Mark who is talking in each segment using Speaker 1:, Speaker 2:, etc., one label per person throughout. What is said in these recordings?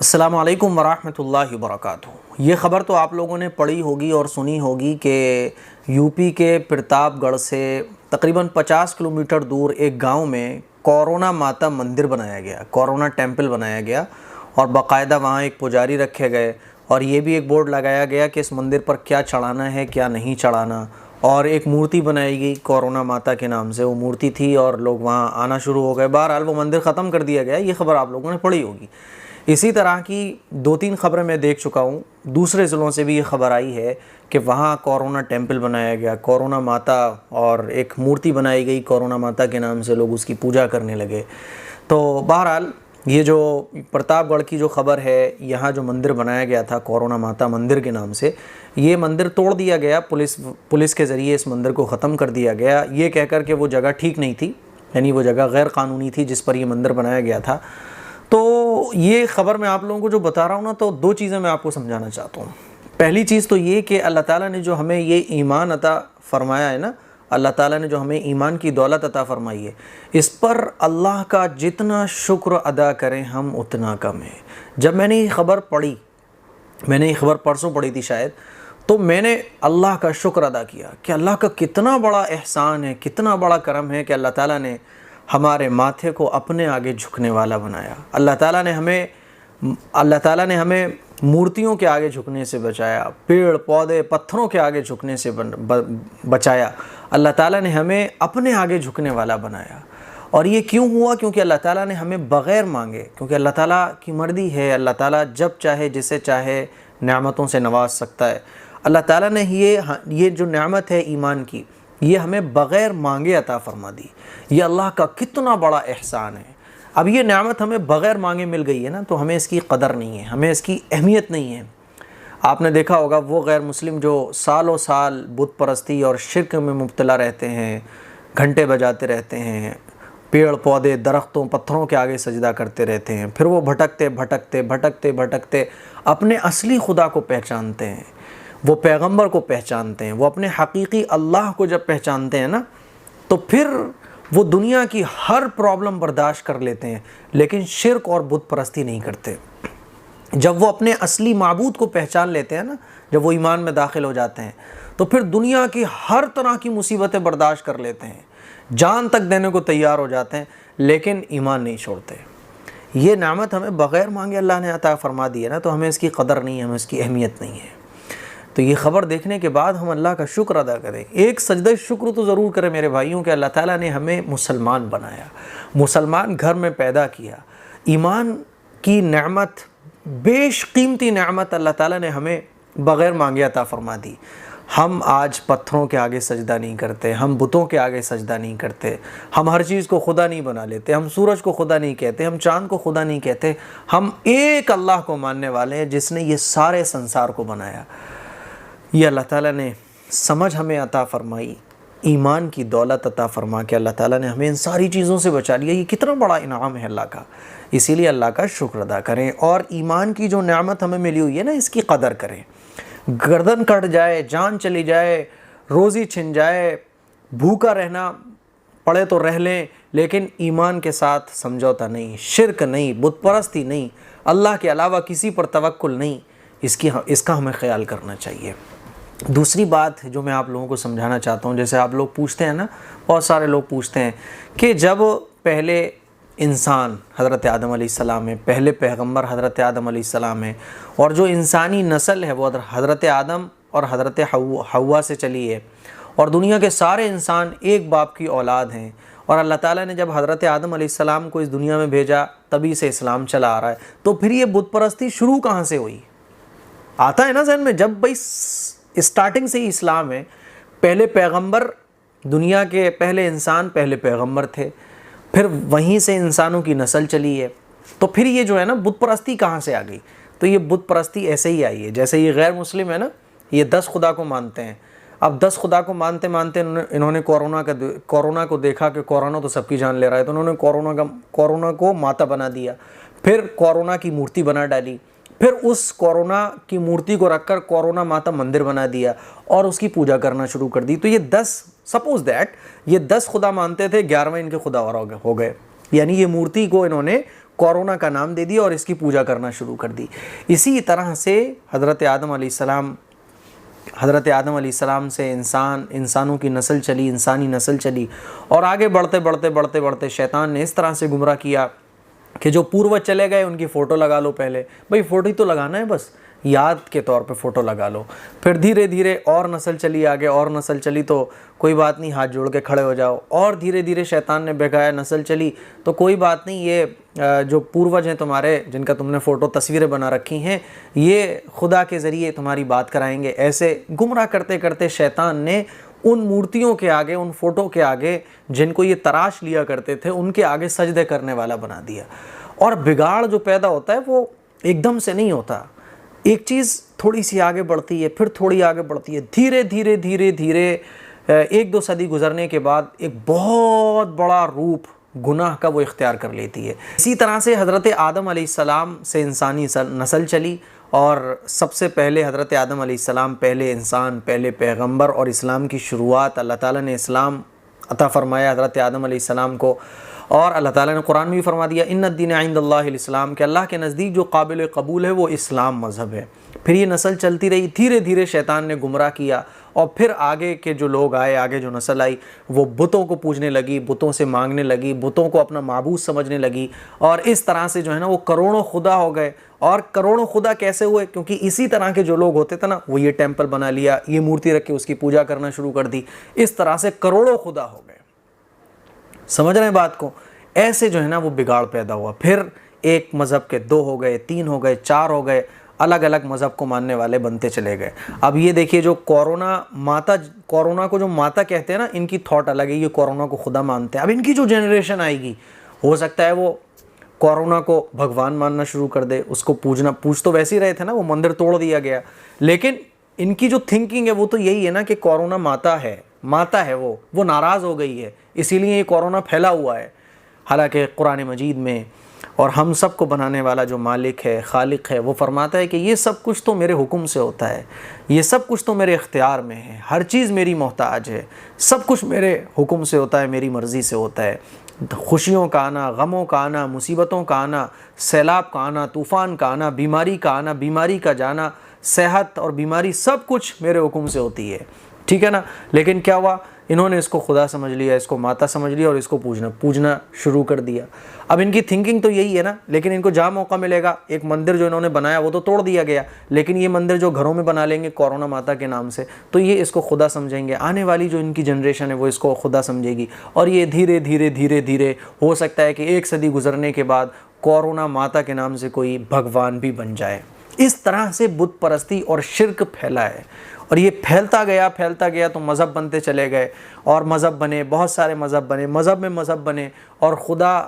Speaker 1: السلام علیکم ورحمۃ اللہ وبرکاتہ۔ یہ خبر تو آپ لوگوں نے پڑھی ہوگی اور سنی ہوگی کہ یو پی کے پرتاپ گڑھ سے تقریباً 50 کلومیٹر دور ایک گاؤں میں کورونا ماتا مندر بنایا گیا، کورونا ٹیمپل بنایا گیا، اور باقاعدہ وہاں ایک پجاری رکھے گئے اور یہ بھی ایک بورڈ لگایا گیا کہ اس مندر پر کیا چڑھانا ہے کیا نہیں چڑھانا، اور ایک مورتی بنائی گئی کورونا ماتا کے نام سے، وہ مورتی تھی اور لوگ وہاں آنا شروع ہو گئے۔ بہرحال وہ مندر ختم کر دیا گیا، یہ خبر آپ لوگوں نے پڑھی ہوگی۔ اسی طرح کی 2-3 خبریں میں دیکھ چکا ہوں، دوسرے ضلعوں سے بھی یہ خبر آئی ہے کہ وہاں کورونا ٹیمپل بنایا گیا، کورونا ماتا اور ایک مورتی بنائی گئی کورونا ماتا کے نام سے، لوگ اس کی پوجا کرنے لگے۔ تو بہرحال یہ جو پرتاپ گڑھ کی جو خبر ہے، یہاں جو مندر بنایا گیا تھا کورونا ماتا مندر کے نام سے، یہ مندر توڑ دیا گیا، پولیس کے ذریعے اس مندر کو ختم کر دیا گیا، یہ کہہ کر کہ وہ جگہ ٹھیک نہیں تھی، یعنی وہ جگہ غیر قانونی تھی جس پر یہ مندر بنایا گیا تھا۔ تو یہ خبر میں آپ لوگوں کو جو بتا رہا ہوں نا، تو 2 چیزیں میں آپ کو سمجھانا چاہتا ہوں۔ پہلی چیز تو یہ کہ اللہ تعالیٰ نے جو ہمیں یہ ایمان عطا فرمایا ہے نا، اللہ تعالیٰ نے جو ہمیں ایمان کی دولت عطا فرمائی ہے، اس پر اللہ کا جتنا شکر ادا کریں ہم اتنا کم ہے۔ جب میں نے یہ خبر پڑھی، میں نے یہ خبر پرسوں پڑھی تھی شاید، تو میں نے اللہ کا شکر ادا کیا کہ اللہ کا کتنا بڑا احسان ہے، کتنا بڑا کرم ہے کہ اللہ تعالیٰ نے ہمارے ماتھے کو اپنے آگے جھکنے والا بنایا۔ اللہ تعالیٰ نے ہمیں مورتیوں کے آگے جھکنے سے بچایا، پیڑ پودے پتھروں کے آگے جھکنے سے بچایا۔ اللہ تعالیٰ نے ہمیں اپنے آگے جھکنے والا بنایا۔ اور یہ کیوں ہوا؟ کیونکہ اللہ تعالیٰ نے ہمیں بغیر مانگے، کیونکہ اللہ تعالیٰ کی مرضی ہے، اللہ تعالیٰ جب چاہے جسے چاہے نعمتوں سے نواز سکتا ہے۔ اللہ تعالیٰ نے یہ جو نعمت ہے ایمان کی، یہ ہمیں بغیر مانگے عطا فرما دی۔ یہ اللہ کا کتنا بڑا احسان ہے۔ اب یہ نعمت ہمیں بغیر مانگے مل گئی ہے نا، تو ہمیں اس کی قدر نہیں ہے، ہمیں اس کی اہمیت نہیں ہے۔ آپ نے دیکھا ہوگا وہ غیر مسلم جو سالوں سال بت پرستی اور شرک میں مبتلا رہتے ہیں، گھنٹے بجاتے رہتے ہیں، پیڑ پودے درختوں پتھروں کے آگے سجدہ کرتے رہتے ہیں، پھر وہ بھٹکتے اپنے اصلی خدا کو پہچانتے ہیں، وہ پیغمبر کو پہچانتے ہیں، وہ اپنے حقیقی اللہ کو جب پہچانتے ہیں نا، تو پھر وہ دنیا کی ہر پرابلم برداشت کر لیتے ہیں، لیکن شرک اور بت پرستی نہیں کرتے۔ جب وہ اپنے اصلی معبود کو پہچان لیتے ہیں نا، جب وہ ایمان میں داخل ہو جاتے ہیں، تو پھر دنیا کی ہر طرح کی مصیبتیں برداشت کر لیتے ہیں، جان تک دینے کو تیار ہو جاتے ہیں، لیکن ایمان نہیں چھوڑتے۔ یہ نعمت ہمیں بغیر مانگے اللہ نے عطا فرما دی ہے نا، تو ہمیں اس کی قدر نہیں ہے، ہمیں اس کی اہمیت نہیں ہے۔ تو یہ خبر دیکھنے کے بعد ہم اللہ کا شکر ادا کریں، ایک سجدہ شکر تو ضرور کریں میرے بھائیوں، کہ اللہ تعالیٰ نے ہمیں مسلمان بنایا، مسلمان گھر میں پیدا کیا، ایمان کی نعمت، بیش قیمتی نعمت اللہ تعالیٰ نے ہمیں بغیر مانگے عطا فرما دی۔ ہم آج پتھروں کے آگے سجدہ نہیں کرتے، ہم بتوں کے آگے سجدہ نہیں کرتے، ہم ہر چیز کو خدا نہیں بنا لیتے، ہم سورج کو خدا نہیں کہتے، ہم چاند کو خدا نہیں کہتے، ہم ایک اللہ کو ماننے والے ہیں جس نے یہ سارے سنسار کو بنایا۔ یہ اللہ تعالیٰ نے سمجھ ہمیں عطا فرمائی، ایمان کی دولت عطا فرما کے اللہ تعالیٰ نے ہمیں ان ساری چیزوں سے بچا لیا۔ یہ کتنا بڑا انعام ہے اللہ کا، اسی لیے اللہ کا شکر ادا کریں، اور ایمان کی جو نعمت ہمیں ملی ہوئی ہے نا، اس کی قدر کریں۔ گردن کٹ جائے، جان چلی جائے، روزی چھن جائے، بھوکا رہنا پڑے تو رہ لیں، لیکن ایمان کے ساتھ سمجھوتا نہیں، شرک نہیں، بت پرستی نہیں، اللہ کے علاوہ کسی پر توکل نہیں، اس کا ہمیں خیال کرنا چاہیے۔ دوسری بات جو میں آپ لوگوں کو سمجھانا چاہتا ہوں، جیسے آپ لوگ پوچھتے ہیں نا، بہت سارے لوگ پوچھتے ہیں کہ جب پہلے انسان حضرت آدم علیہ السلام ہے، پہلے پیغمبر حضرت آدم علیہ السلام ہے، اور جو انسانی نسل ہے وہ حضرت آدم اور حضرت حوا سے چلی ہے، اور دنیا کے سارے انسان ایک باپ کی اولاد ہیں، اور اللہ تعالیٰ نے جب حضرت آدم علیہ السلام کو اس دنیا میں بھیجا، تبھی سے اسلام چلا آ رہا ہے، تو پھر یہ بت پرستی شروع کہاں سے ہوئی؟ آتا ہے نا ذہن میں، جب بھائی اسٹارٹنگ سے ہی اسلام ہے، پہلے پیغمبر، دنیا کے پہلے انسان پہلے پیغمبر تھے، پھر وہیں سے انسانوں کی نسل چلی ہے، تو پھر یہ جو ہے نا بت پرستی کہاں سے آ گئی؟ تو یہ بت پرستی ایسے ہی آئی ہے، جیسے یہ غیر مسلم ہے نا، یہ 10 خدا کو مانتے ہیں، اب 10 خدا کو مانتے انہوں نے کورونا کو دیکھا کہ کورونا تو سب کی جان لے رہا ہے، تو انہوں نے کورونا کو ماتا بنا دیا، پھر کورونا کی مورتی بنا ڈالی، پھر اس کورونا کی مورتی کو رکھ کر کورونا ماتا مندر بنا دیا اور اس کی پوجا کرنا شروع کر دی۔ تو یہ 10 خدا مانتے تھے، 11ویں ان کے خدا اور ہو گئے، یعنی یہ مورتی کو انہوں نے کورونا کا نام دے دیا اور اس کی پوجا کرنا شروع کر دی۔ اسی طرح سے حضرت آدم علیہ السلام سے انسانوں کی نسل چلی، انسانی نسل چلی، اور آگے بڑھتے شیطان نے اس طرح سے گمراہ کیا کہ جو پوروج چلے گئے ان کی فوٹو لگا لو پہلے، بھئی فوٹو ہی تو لگانا ہے، بس یاد کے طور پہ فوٹو لگا لو۔ پھر دھیرے دھیرے اور نسل چلی آگے، اور نسل چلی تو کوئی بات نہیں، ہاتھ جوڑ کے کھڑے ہو جاؤ، اور دھیرے دھیرے شیطان نے بہکایا، نسل چلی تو کوئی بات نہیں، یہ جو پوروج ہیں تمہارے، جن کا تم نے فوٹو تصویریں بنا رکھی ہیں، یہ خدا کے ذریعے تمہاری بات کرائیں گے۔ ایسے گمراہ کرتے کرتے شیطان نے ان مورتیوں کے آگے، ان فوٹو کے آگے جن کو یہ تراش لیا کرتے تھے، ان کے آگے سجدے کرنے والا بنا دیا۔ اور بگاڑ جو پیدا ہوتا ہے وہ ایک دم سے نہیں ہوتا، ایک چیز تھوڑی سی آگے بڑھتی ہے، پھر تھوڑی آگے بڑھتی ہے، دھیرے دھیرے 1-2 صدی گزرنے کے بعد ایک بہت بڑا روپ گناہ کا وہ اختیار کر لیتی ہے۔ اسی طرح سے حضرت آدم علیہ السلام سے انسانی نسل چلی، اور سب سے پہلے حضرت آدم علیہ السلام پہلے انسان، پہلے پیغمبر، اور اسلام کی شروعات اللہ تعالیٰ نے اسلام عطا فرمایا حضرت آدم علیہ السلام کو۔ اور اللہ تعالیٰ نے قرآن میں بھی فرما دیا ان الدین عند اللہ الاسلام، کہ اللہ کے نزدیک جو قابل قبول ہے وہ اسلام مذہب ہے۔ پھر یہ نسل چلتی رہی، دھیرے دھیرے شیطان نے گمراہ کیا، اور پھر آگے کے جو لوگ آئے، آگے جو نسل آئی، وہ بتوں کو پوجنے لگی، بتوں سے مانگنے لگی، بتوں کو اپنا معبود سمجھنے لگی، اور اس طرح سے جو ہے نا وہ کروڑوں خدا ہو گئے۔ اور کروڑوں خدا کیسے ہوئے؟ کیونکہ اسی طرح کے جو لوگ ہوتے تھے نا، وہ یہ ٹیمپل بنا لیا، یہ مورتی رکھ کے اس کی پوجا کرنا شروع کر دی، اس طرح سے کروڑوں خدا ہو گئے۔ سمجھ رہے ہیں بات کو؟ ایسے جو ہے نا وہ بگاڑ پیدا ہوا۔ پھر ایک مذہب کے 2 ہو گئے، 3 ہو گئے، 4 ہو گئے، الگ الگ مذہب کو ماننے والے بنتے چلے گئے۔ اب یہ دیکھیے جو کورونا کو جو ماتا کہتے ہیں نا، ان کی تھاٹ الگ ہے، یہ کورونا کو خدا مانتے ہیں۔ اب ان کی جو جنریشن آئے گی، ہو سکتا ہے وہ کورونا کو بھگوان ماننا شروع کر دے، اس کو پوج تو ویسے ہی رہے تھے نا، وہ مندر توڑ دیا گیا، لیکن ان کی جو تھنکنگ ہے وہ تو یہی ہے نا کہ کورونا ماتا ہے، وہ ناراض ہو گئی ہے، اسی لیے یہ کورونا پھیلا ہوا ہے۔ حالانکہ قرآن مجید میں اور ہم سب کو بنانے والا جو مالک ہے، خالق ہے، وہ فرماتا ہے کہ یہ سب کچھ تو میرے حکم سے ہوتا ہے، یہ سب کچھ تو میرے اختیار میں ہے، ہر چیز میری محتاج ہے، سب کچھ میرے حکم سے ہوتا ہے، میری مرضی سے ہوتا ہے۔ خوشیوں کا آنا، غموں کا آنا، مصیبتوں کا آنا، سیلاب کا آنا، طوفان کا آنا، بیماری کا آنا، بیماری کا جانا، صحت اور بیماری، سب کچھ میرے حکم سے ہوتی ہے، ٹھیک ہے نا؟ لیکن کیا ہوا؟ انہوں نے اس کو خدا سمجھ لیا، اس کو ماتا سمجھ لیا، اور اس کو پوجنا شروع کر دیا۔ اب ان کی تھنکنگ تو یہی ہے نا، لیکن ان کو جہاں موقع ملے گا، ایک مندر جو انہوں نے بنایا وہ تو توڑ دیا گیا، لیکن یہ مندر جو گھروں میں بنا لیں گے کورونا ماتا کے نام سے، تو یہ اس کو خدا سمجھیں گے۔ آنے والی جو ان کی جنریشن ہے وہ اس کو خدا سمجھے گی، اور یہ دھیرے دھیرے ہو سکتا ہے کہ 1 صدی گزرنے کے بعد کورونا ماتا کے نام سے کوئی بھگوان بھی بن جائے۔ اس طرح سے بت پرستی اور شرک پھیلا ہے، اور یہ پھیلتا گیا تو مذہب بنتے چلے گئے، اور مذہب بنے، بہت سارے مذہب بنے، مذہب میں مذہب بنے، اور خدا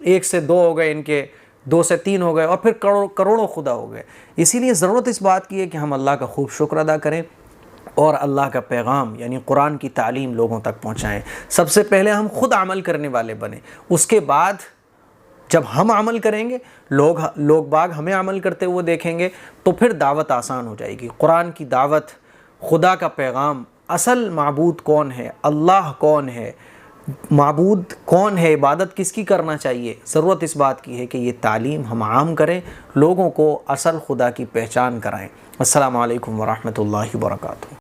Speaker 1: 1 سے 2 ہو گئے، ان کے 2 سے 3 ہو گئے، اور پھر کروڑوں خدا ہو گئے۔ اسی لیے ضرورت اس بات کی ہے کہ ہم اللہ کا خوب شکر ادا کریں، اور اللہ کا پیغام یعنی قرآن کی تعلیم لوگوں تک پہنچائیں۔ سب سے پہلے ہم خود عمل کرنے والے بنیں، اس کے بعد جب ہم عمل کریں گے، لوگ باغ ہمیں عمل کرتے ہوئے دیکھیں گے، تو پھر دعوت آسان ہو جائے گی۔ قرآن کی دعوت، خدا کا پیغام، اصل معبود کون ہے، اللہ کون ہے، معبود کون ہے، عبادت کس کی کرنا چاہیے، ضرورت اس بات کی ہے کہ یہ تعلیم ہم عام کریں، لوگوں کو اصل خدا کی پہچان کرائیں۔ السلام علیکم ورحمۃ اللہ وبرکاتہ۔